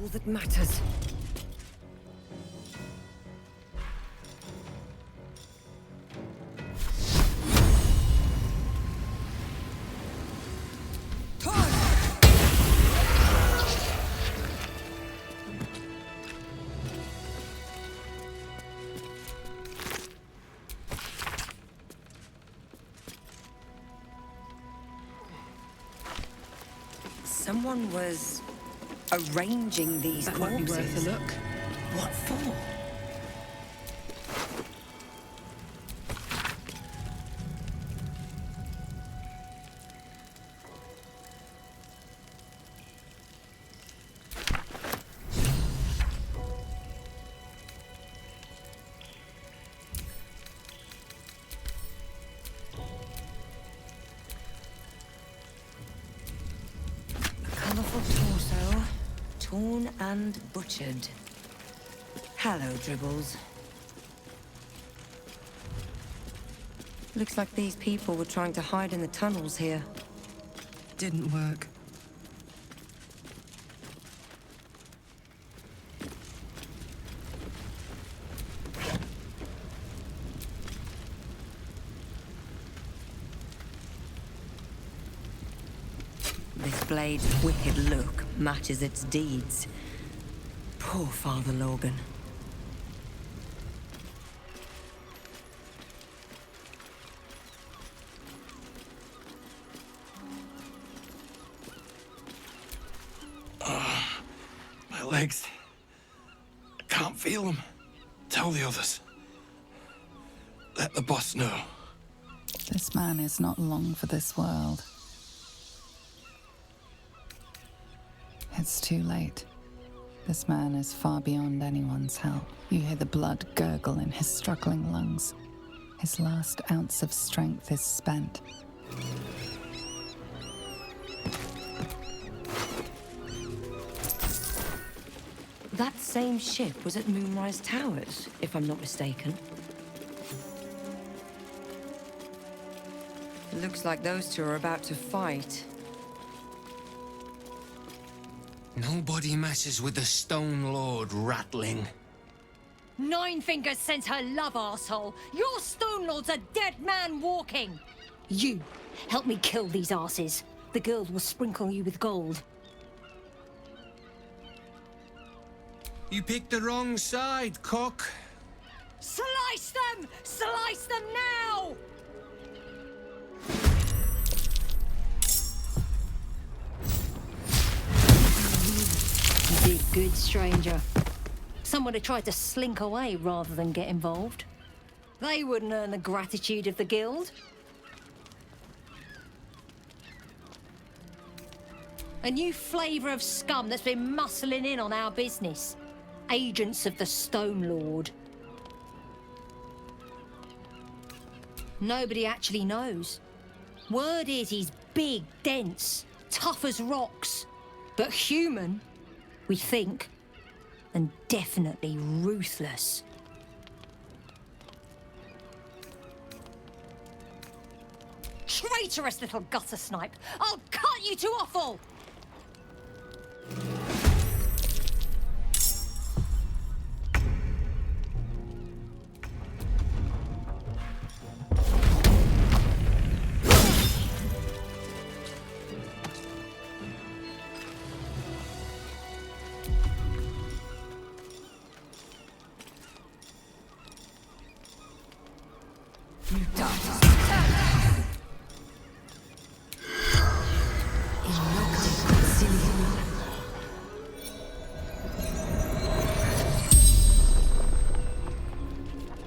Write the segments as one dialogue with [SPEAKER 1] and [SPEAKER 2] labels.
[SPEAKER 1] all that matters. Someone was arranging these
[SPEAKER 2] That
[SPEAKER 1] corpses.
[SPEAKER 2] might be worth a look.
[SPEAKER 1] What for? Torso, torn and butchered. Hello, Dribbles. Looks like these people were trying to hide in the tunnels here.
[SPEAKER 2] Didn't work.
[SPEAKER 1] This blade's wicked look matches its deeds. Poor Father Logan.
[SPEAKER 3] My legs. I can't feel them. Tell the others. Let the boss know.
[SPEAKER 4] This man is not long for this world. It's too late. This man is far beyond anyone's help. You hear the blood gurgle in his struggling lungs. His last ounce of strength is spent.
[SPEAKER 1] That same ship was at Moonrise Towers, if I'm not mistaken. Looks like those two are about to fight.
[SPEAKER 5] Nobody messes with the Stone Lord, Ratling.
[SPEAKER 6] Nine Fingers sent her love, arsehole. Your Stone Lord's a dead man walking. You, help me kill these arses. The girl will sprinkle you with gold.
[SPEAKER 5] You picked the wrong side, cock.
[SPEAKER 6] Slice them! Slice them now! You did good, stranger. Someone had tried to slink away rather than get involved. They wouldn't earn the gratitude of the guild. A new flavour of scum that's been muscling in on our business. Agents of the Stone Lord. Nobody actually knows. Word is he's big, dense, tough as rocks, but human, we think, and definitely ruthless. Traitorous little gutter snipe! I'll cut you to offal!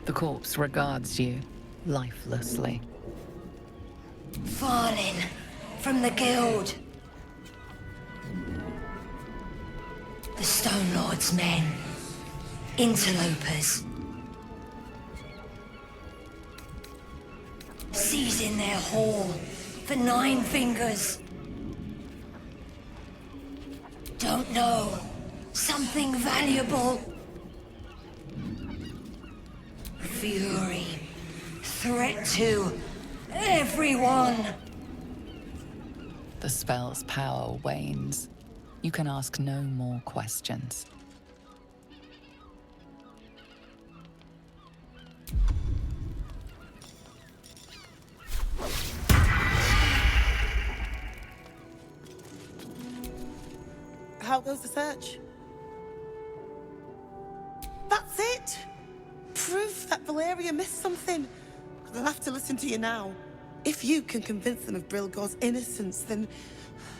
[SPEAKER 4] The corpse regards you, lifelessly.
[SPEAKER 6] Fallen from the guild. The Stone Lord's men. Interlopers. Seizing their haul for 9 fingers. Don't know. Something valuable. Fury. Threat to everyone.
[SPEAKER 4] The spell's power wanes. You can ask no more questions.
[SPEAKER 7] How goes the search? That's it! Proof that Valeria missed something. They'll have to listen to you now. If you can convince them of Brilgor's innocence, then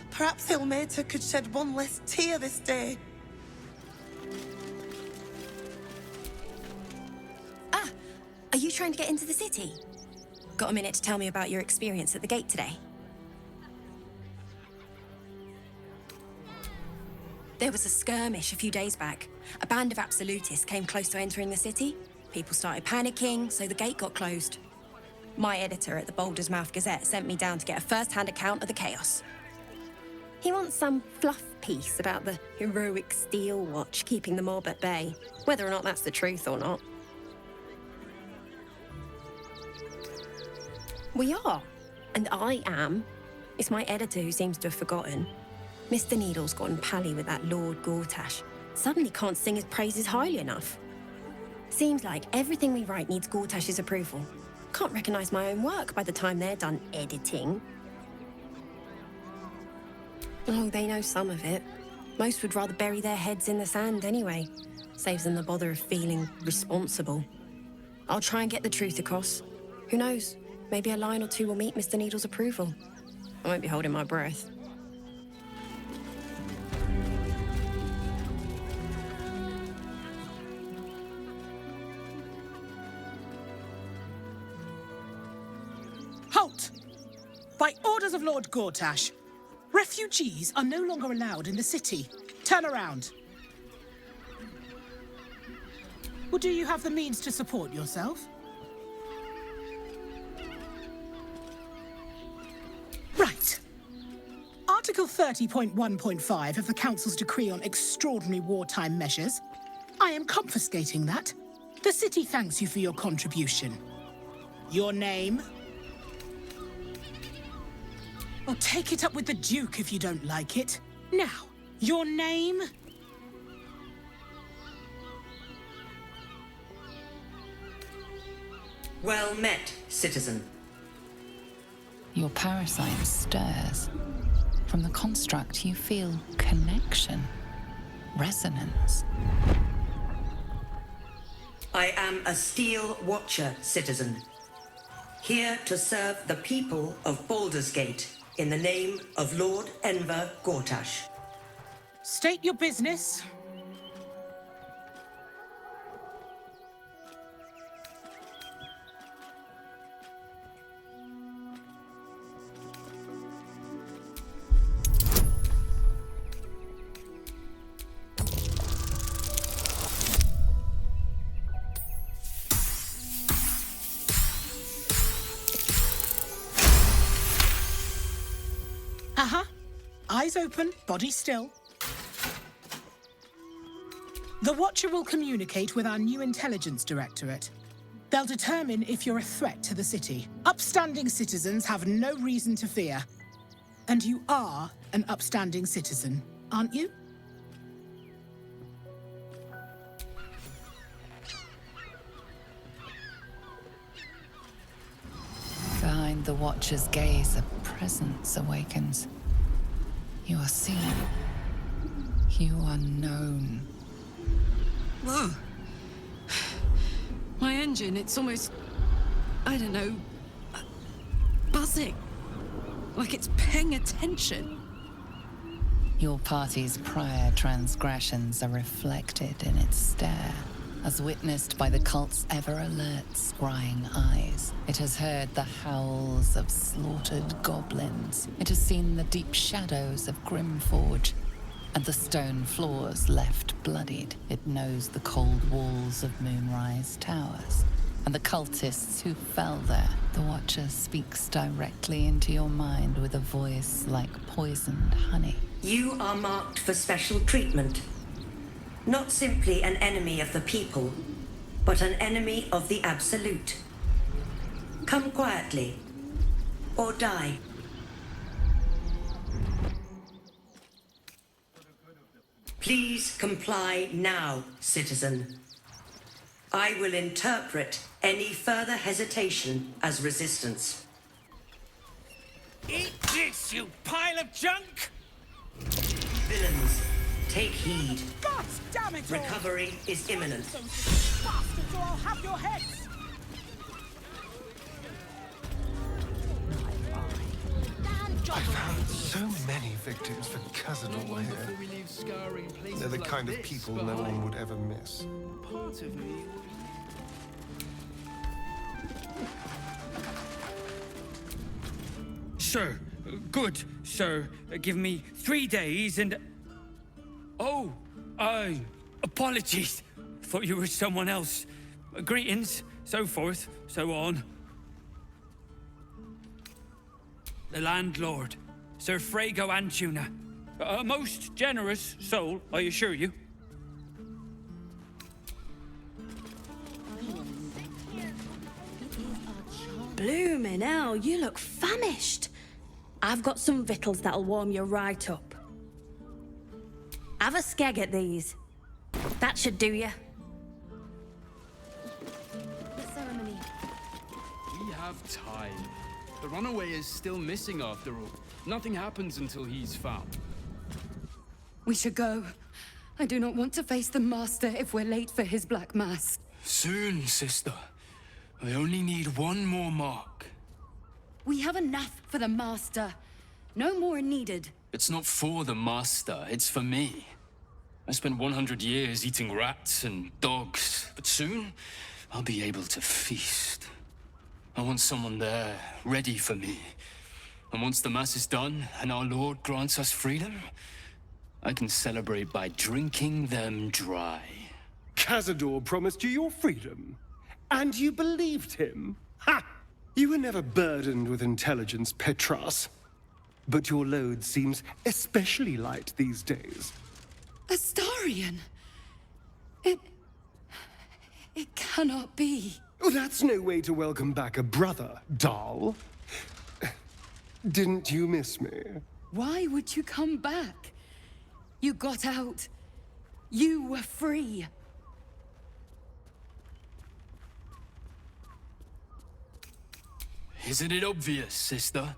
[SPEAKER 7] perhaps Ilmater could shed one less tear this day.
[SPEAKER 8] Ah, are you trying to get into the city? Got a minute to tell me about your experience at the gate today? There was a skirmish a few days back. A band of absolutists came close to entering the city. People started panicking, so the gate got closed. My editor at the Baldur's Mouth Gazette sent me down to get a first-hand account of the chaos. He wants some fluff piece about the heroic Steel Watch keeping the mob at bay, whether or not that's the truth or not. We are, and I am. It's my editor who seems to have forgotten. Mr. Needle's gotten pally with that Lord Gortash. Suddenly can't sing his praises highly enough. Seems like everything we write needs Gortash's approval. Can't recognise my own work by the time they're done editing. Oh, they know some of it. Most would rather bury their heads in the sand anyway. Saves them the bother of feeling responsible. I'll try and get the truth across. Who knows? Maybe a line or two will meet Mr. Needle's approval. I won't be holding my breath.
[SPEAKER 9] Halt! By orders of Lord Gortash, refugees are no longer allowed in the city. Turn around. Or do you have the means to support yourself? Right. Article 30.1.5 of the Council's Decree on Extraordinary Wartime Measures. I am confiscating that. The city thanks you for your contribution. Your name? Or take it up with the Duke if you don't like it. Now, your name?
[SPEAKER 1] Well met, citizen.
[SPEAKER 4] Your parasite stirs. From the construct, you feel connection, resonance.
[SPEAKER 1] I am a Steel Watcher, citizen. Here to serve the people of Baldur's Gate in the name of Lord Enver Gortash.
[SPEAKER 9] State your business. Eyes open, body still. The Watcher will communicate with our new intelligence directorate. They'll determine if you're a threat to the city. Upstanding citizens have no reason to fear. And you are an upstanding citizen, aren't you?
[SPEAKER 4] Behind the Watcher's gaze, a presence awakens. You are seen. You are known.
[SPEAKER 2] Whoa. My engine, it's almost... I don't know... buzzing. Like it's paying attention.
[SPEAKER 4] Your party's prior transgressions are reflected in its stare, as witnessed by the cult's ever-alert, scrying eyes. It has heard the howls of slaughtered goblins. It has seen the deep shadows of Grimforge, and the stone floors left bloodied. It knows the cold walls of Moonrise Towers, and the cultists who fell there. The Watcher speaks directly into your mind with a voice like poisoned honey.
[SPEAKER 1] You are marked for special treatment. Not simply an enemy of the people, but an enemy of the Absolute. Come quietly, or die. Please comply now, citizen. I will interpret any further hesitation as resistance.
[SPEAKER 10] Eat this, you pile of junk!
[SPEAKER 1] Villains, take heed.
[SPEAKER 9] God damn it all!
[SPEAKER 1] Recovery is imminent.
[SPEAKER 9] Bastards, or I'll have your heads!
[SPEAKER 11] I found so many victims for Khazad-dûr here. They're the kind of people no one would ever miss.
[SPEAKER 10] Part of me. Sir, good, sir. Give me 3 days and... Oh, apologies. Thought you were someone else. Greetings, so forth, so on. The landlord, Sir Fraygo Antuna. A most generous soul, I assure you.
[SPEAKER 8] Bloomin' hell, you look famished. I've got some victuals that'll warm you right up. Have a skeg at these. That should do you. The ceremony.
[SPEAKER 12] We have time. The runaway is still missing after all. Nothing happens until he's found.
[SPEAKER 2] We should go. I do not want to face the Master if we're late for his Black Mass.
[SPEAKER 5] Soon, sister. I only need one more mark.
[SPEAKER 2] We have enough for the Master. No more needed.
[SPEAKER 5] It's not for the Master, it's for me. I spent 100 years eating rats and dogs, but soon I'll be able to feast. I want someone there, ready for me. And once the Mass is done, and our Lord grants us freedom, I can celebrate by drinking them dry.
[SPEAKER 11] Khazad-dûr promised you your freedom, and you believed him? Ha! You were never burdened with intelligence, Petras. But your load seems especially light these days.
[SPEAKER 2] Astarion! It cannot be.
[SPEAKER 11] Oh, that's no way to welcome back a brother, doll. Didn't you miss me?
[SPEAKER 2] Why would you come back? You got out. You were free.
[SPEAKER 5] Isn't it obvious, sister?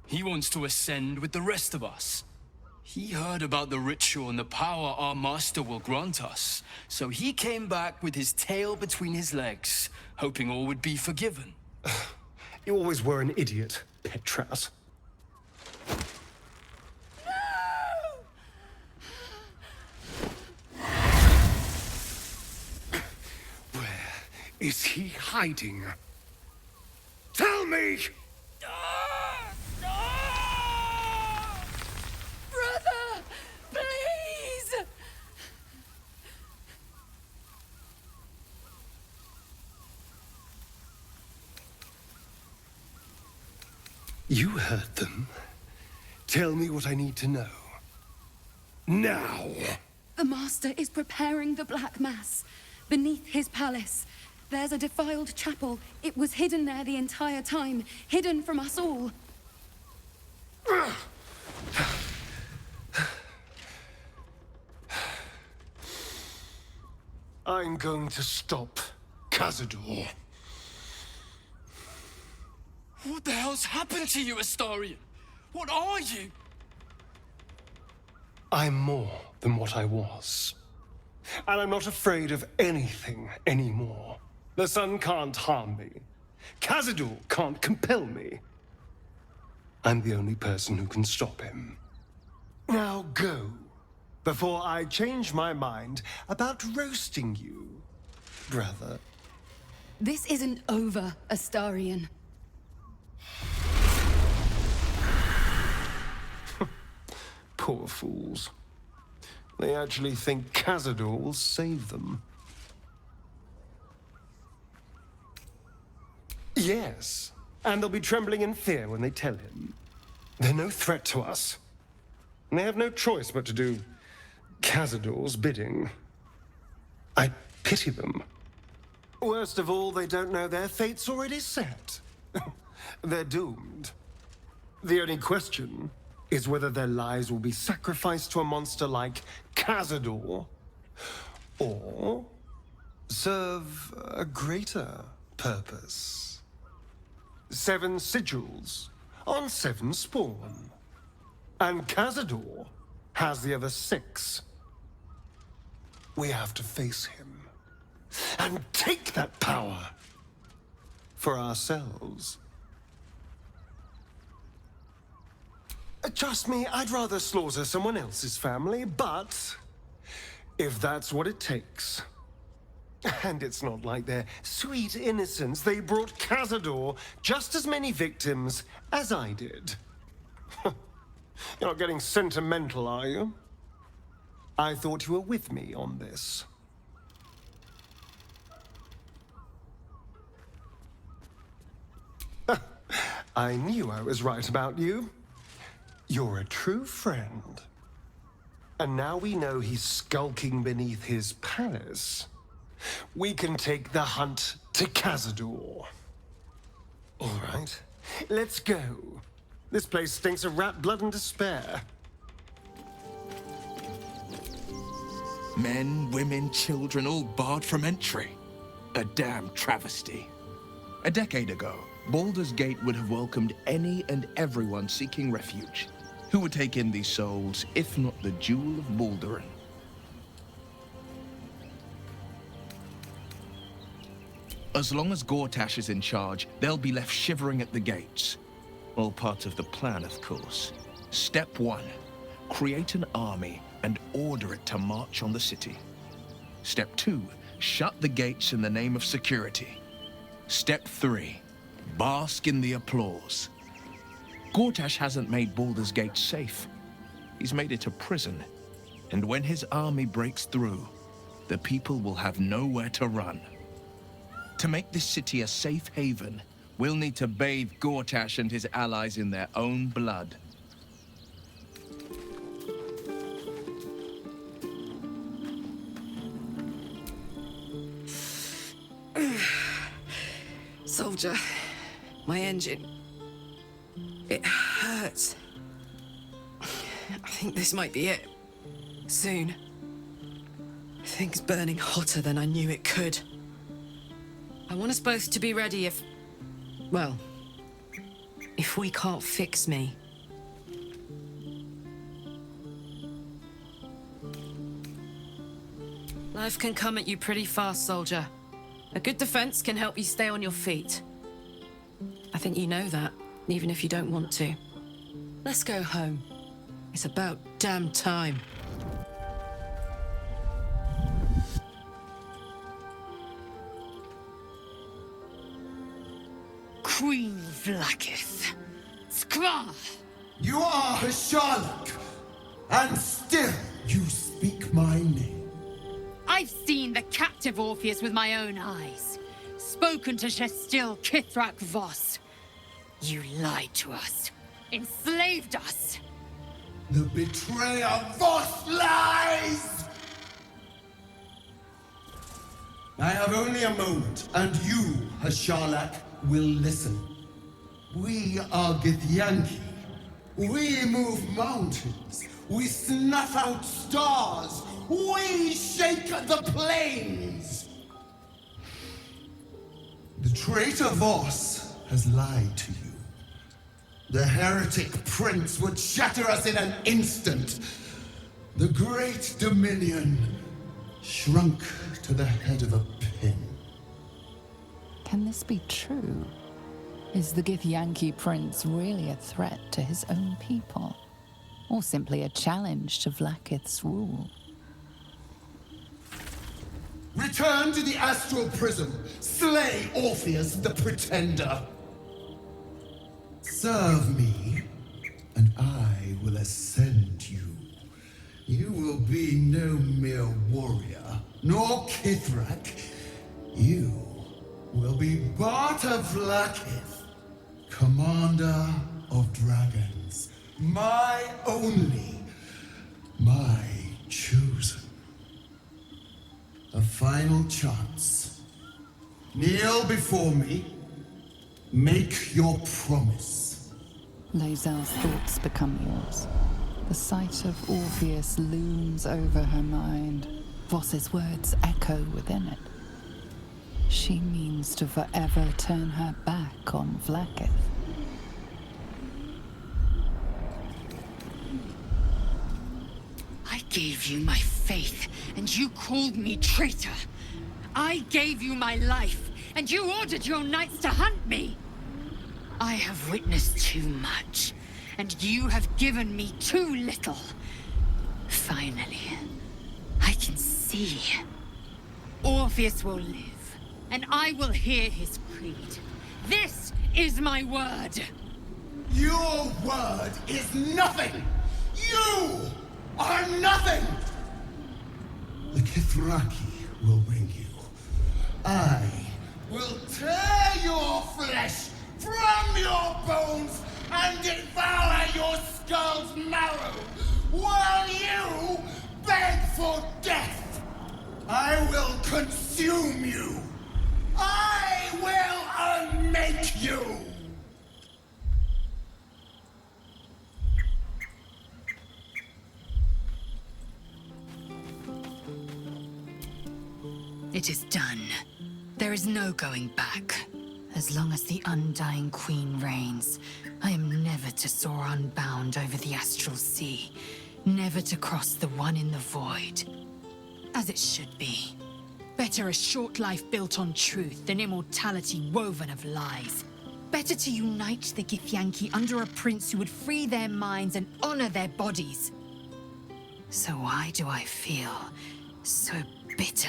[SPEAKER 5] He wants to ascend with the rest of us. He heard about the ritual and the power our master will grant us, so he came back with his tail between his legs, hoping all would be forgiven.
[SPEAKER 11] You always were an idiot, Petras. Where is he hiding? Tell me!
[SPEAKER 2] Brother! Please!
[SPEAKER 11] You heard them. Tell me what I need to know. Now!
[SPEAKER 2] The Master is preparing the Black Mass. Beneath his palace, there's a defiled chapel. It was hidden there the entire time, hidden from us all.
[SPEAKER 11] I'm going to stop Khazad-dûr.
[SPEAKER 5] What the hell's happened to you, Astarion? What are you?
[SPEAKER 11] I'm more than what I was. And I'm not afraid of anything anymore. The sun can't harm me. Khazad-dûr can't compel me. I'm the only person who can stop him. Now go, before I change my mind about roasting you, brother.
[SPEAKER 2] This isn't over, Astarion.
[SPEAKER 11] Poor fools. They actually think Khazad-dûr will save them. Yes, and they'll be trembling in fear when they tell him. They're no threat to us. And they have no choice but to do Khazad-dûr's bidding. I pity them. Worst of all, they don't know their fate's already set. They're doomed. The only question is whether their lives will be sacrificed to a monster like Cazador, or serve a greater purpose. 7 sigils on 7 spawn. And Cazador has the other 6. We have to face him and take that power for ourselves. Trust me, I'd rather slaughter someone else's family, but if that's what it takes. And it's not like their sweet innocence. They brought Cazador just as many victims as I did. You're not getting sentimental, are you? I thought you were with me on this. I knew I was right about you. You're a true friend. And now we know he's skulking beneath his palace. We can take the hunt to Cazador. All right, let's go. This place stinks of rat blood and despair.
[SPEAKER 13] Men, women, children, all barred from entry. A damn travesty. A decade ago, Baldur's Gate would have welcomed any and everyone seeking refuge. Who would take in these souls, if not the Jewel of Baldur? As long as Gortash is in charge, they'll be left shivering at the gates. All part of the plan, of course. Step 1, create an army and order it to march on the city. Step 2, shut the gates in the name of security. Step 3, bask in the applause. Gortash hasn't made Baldur's Gate safe. He's made it a prison. And when his army breaks through, the people will have nowhere to run. To make this city a safe haven, we'll need to bathe Gortash and his allies in their own blood.
[SPEAKER 14] Soldier, my engine. It hurts. I think this might be it. Soon. Things burning hotter than I knew it could. I want us both to be ready if... well, if we can't fix me. Life can come at you pretty fast, soldier. A good defense can help you stay on your feet. I think you know that, even if you don't want to. Let's go home. It's about damn time.
[SPEAKER 15] Queen Vlaakith. Skra!
[SPEAKER 16] You are Karlach, and still you speak my name.
[SPEAKER 15] I've seen the captive Orpheus with my own eyes. Spoken to Shestil Kithrak Voss. You lied to us. Enslaved us.
[SPEAKER 16] The betrayer Voss lies! I have only a moment, and you, Karlach, will listen. We are Githyanki. We move mountains. We snuff out stars. We shake the plains. The traitor Voss has lied to you. The heretic prince would shatter us in an instant. The great dominion shrunk to the head of a pin.
[SPEAKER 4] Can this be true? Is the Githyanki prince really a threat to his own people? Or simply a challenge to Vlaakith's rule?
[SPEAKER 16] Return to the Astral Prism. Slay Orpheus the Pretender. Serve me, and I will ascend you. You will be no mere warrior, nor Kithrak. You will be Barta Vlaakith, commander of dragons. My only, my chosen. A final chance. Kneel before me. Make your promise.
[SPEAKER 4] Lae'zel's thoughts become yours. The sight of Orpheus looms over her mind. Voss's words echo within it. She means to forever turn her back on Vlaakith.
[SPEAKER 15] I gave you my faith, and you called me traitor. I gave you my life, and you ordered your knights to hunt me. I have witnessed too much, and you have given me too little. Finally, I can see. Orpheus will live, and I will hear his creed. This is my word.
[SPEAKER 16] Your word is nothing! You are nothing! The Kithraki will bring you. I will tear your flesh from your bones and devour your skull's marrow while you beg for death. I will consume you. I will unmake you.
[SPEAKER 15] It is done. There is no going back. As long as the Undying Queen reigns, I am never to soar unbound over the Astral Sea, never to cross the one in the void. As it should be. Better a short life built on truth than immortality woven of lies. Better to unite the Githyanki under a prince who would free their minds and honor their bodies. So why do I feel so bitter?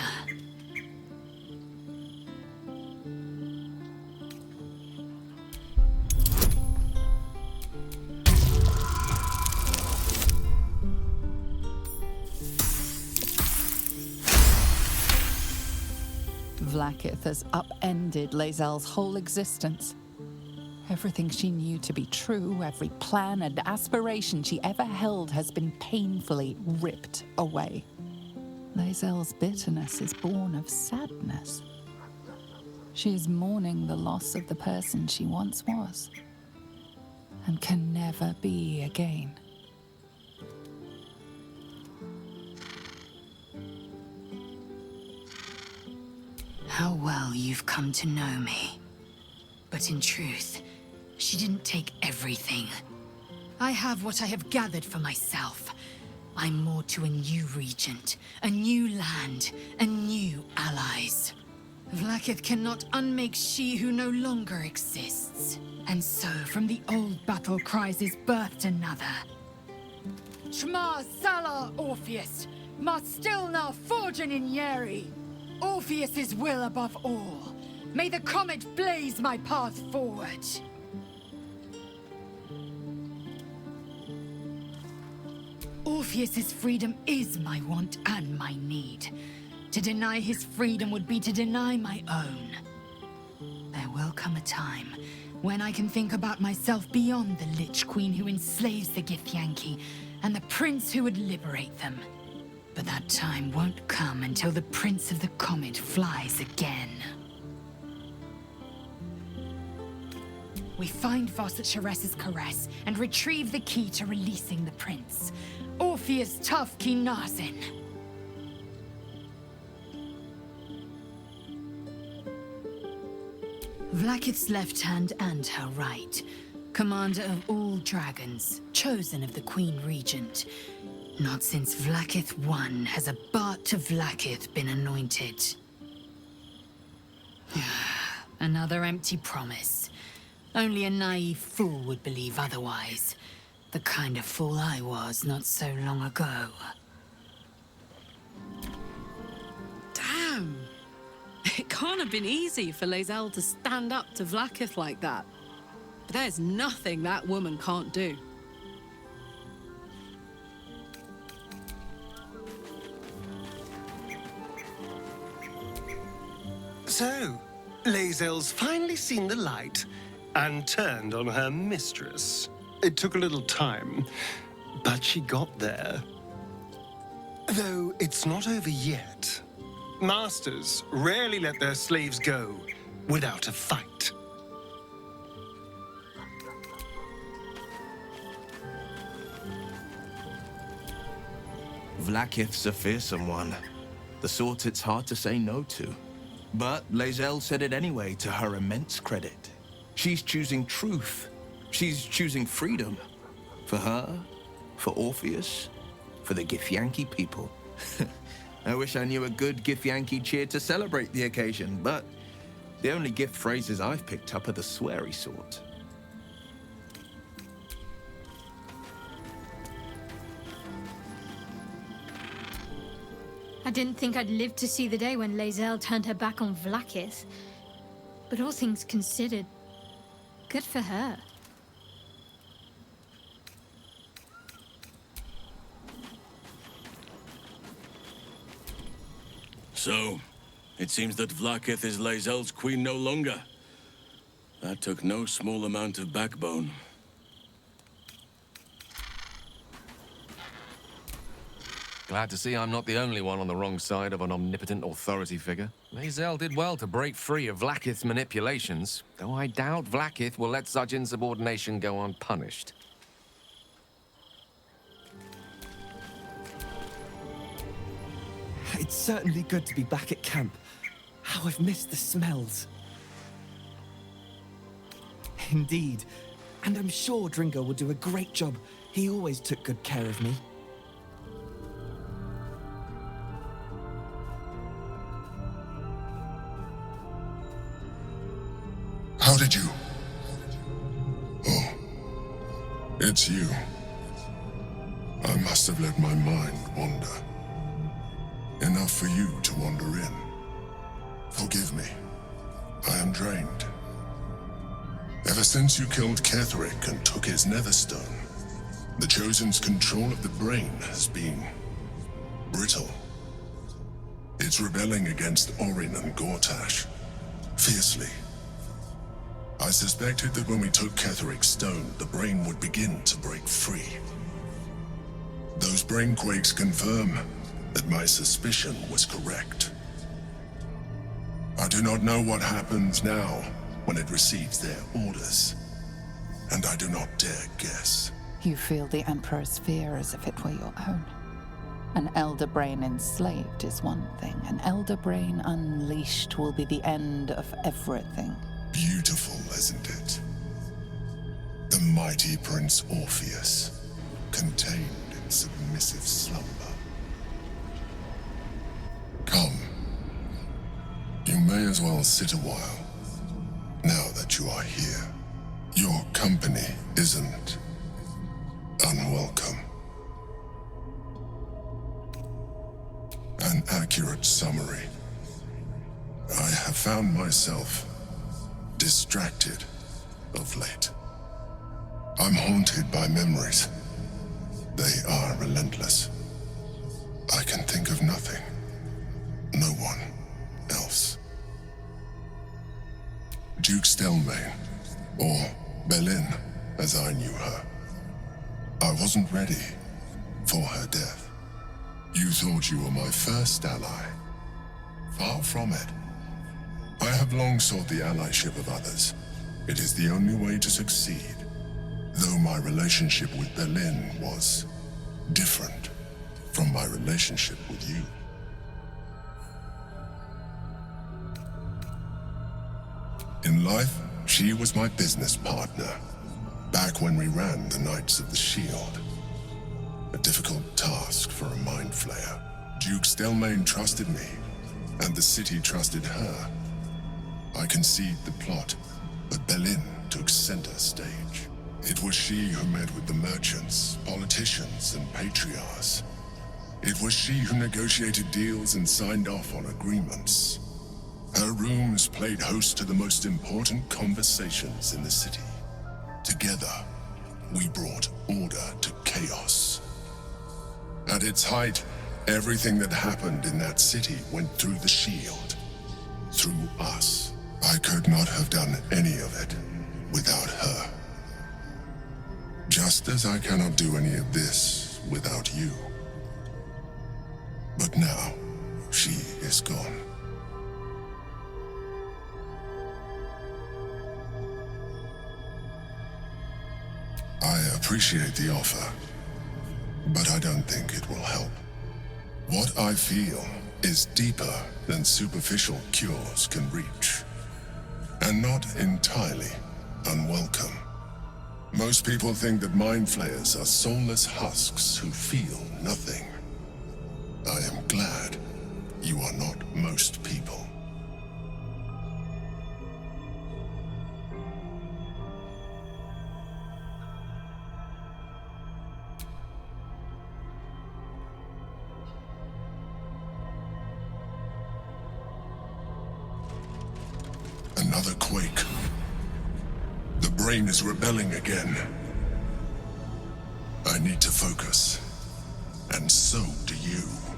[SPEAKER 4] Vlaakith has upended Lae'zel's whole existence. Everything she knew to be true, every plan and aspiration she ever held has been painfully ripped away. Lae'zel's bitterness is born of sadness. She is mourning the loss of the person she once was, and can never be again.
[SPEAKER 15] How well you've come to know me. But in truth, she didn't take everything. I have what I have gathered for myself. I'm more to a new regent, a new land, and new allies. Vlaakith cannot unmake she who no longer exists. And so, from the old battle cries is birthed another. Shma Salar Orpheus, Ma Stilna Forgin in Yeri. Orpheus's will above all. May the comet blaze my path forward. Orpheus's freedom is my want and my need. To deny his freedom would be to deny my own. There will come a time when I can think about myself beyond the Lich Queen who enslaves the Githyanki and the prince who would liberate them. But that time won't come until the Prince of the Comet flies again. We find Voss at Sharess's caress and retrieve the key to releasing the prince. Orpheus Tough Kinazin. Vlaakith's left hand and her right. Commander of all dragons, chosen of the Queen Regent. Not since Vlaakith I has a Bart to Vlaakith been anointed. Another empty promise. Only a naive fool would believe otherwise. The kind of fool I was not so long ago.
[SPEAKER 14] Damn! It can't have been easy for Lae'zel to stand up to Vlaakith like that. But there's nothing that woman can't do.
[SPEAKER 11] So, Lae'zel's finally seen the light and turned on her mistress. It took a little time, but she got there. Though it's not over yet. Masters rarely let their slaves go without a fight.
[SPEAKER 13] Vlaakith's a fearsome one. The sort it's hard to say no to. But Lae'zel said it anyway, to her immense credit. She's choosing truth. She's choosing freedom. For her, for Orpheus, for the Githyanki people. I wish I knew a good Githyanki cheer to celebrate the occasion, but the only gift phrases I've picked up are the sweary sort.
[SPEAKER 17] I didn't think I'd live to see the day when Lae'zel turned her back on Vlaakith. But all things considered, good for her.
[SPEAKER 18] So, it seems that Vlaakith is Lae'zel's queen no longer. That took no small amount of backbone.
[SPEAKER 19] Glad to see I'm not the only one on the wrong side of an omnipotent authority figure. Lae'zel did well to break free of Vlaakith's manipulations, though I doubt Vlaakith will let such insubordination go unpunished.
[SPEAKER 20] It's certainly good to be back at camp. How I've missed the smells. Indeed. And I'm sure Dringo will do a great job. He always took good care of me.
[SPEAKER 21] How did you? Oh, it's you. I must have let my mind wander. Enough for you to wander in. Forgive me. I am drained. Ever since you killed Ketheric and took his netherstone, the Chosen's control of the brain has been brittle. It's rebelling against Orin and Gortash, fiercely. I suspected that when we took Ketheric's stone, the brain would begin to break free. Those brain quakes confirm that my suspicion was correct. I do not know what happens now when it receives their orders, and I do not dare guess.
[SPEAKER 4] You feel the Emperor's fear as if it were your own. An elder brain enslaved is one thing. An elder brain unleashed will be the end of everything.
[SPEAKER 21] Beautiful, isn't it? The mighty Prince Orpheus, contained in submissive slumber. Come. You may as well sit a while, now that you are here. Your company isn't unwelcome. An accurate summary. I have found myself distracted of late. I'm haunted by memories. They are relentless. I can think of nothing. No one else. Duke Stelmane, or Belin, as I knew her. I wasn't ready for her death. You thought you were my first ally. Far from it. I have long sought the allyship of others. It is the only way to succeed. Though my relationship with Belin was different from my relationship with you. In life, she was my business partner, back when we ran the Knights of the Shield. A difficult task for a mind flayer. Duke Stelmane trusted me, and the city trusted her. I conceived the plot, but Belin took center stage. It was she who met with the merchants, politicians, and patriarchs. It was she who negotiated deals and signed off on agreements. Her rooms played host to the most important conversations in the city. Together, we brought order to chaos. At its height, everything that happened in that city went through the shield. Through us. I could not have done any of it without her. Just as I cannot do any of this without you. But now, she is gone. I appreciate the offer, but I don't think it will help. What I feel is deeper than superficial cures can reach, and not entirely unwelcome. Most people think that mind flayers are soulless husks who feel nothing. I am glad you are not most people. Another quake. The brain is rebelling again. I need to focus. And so do you.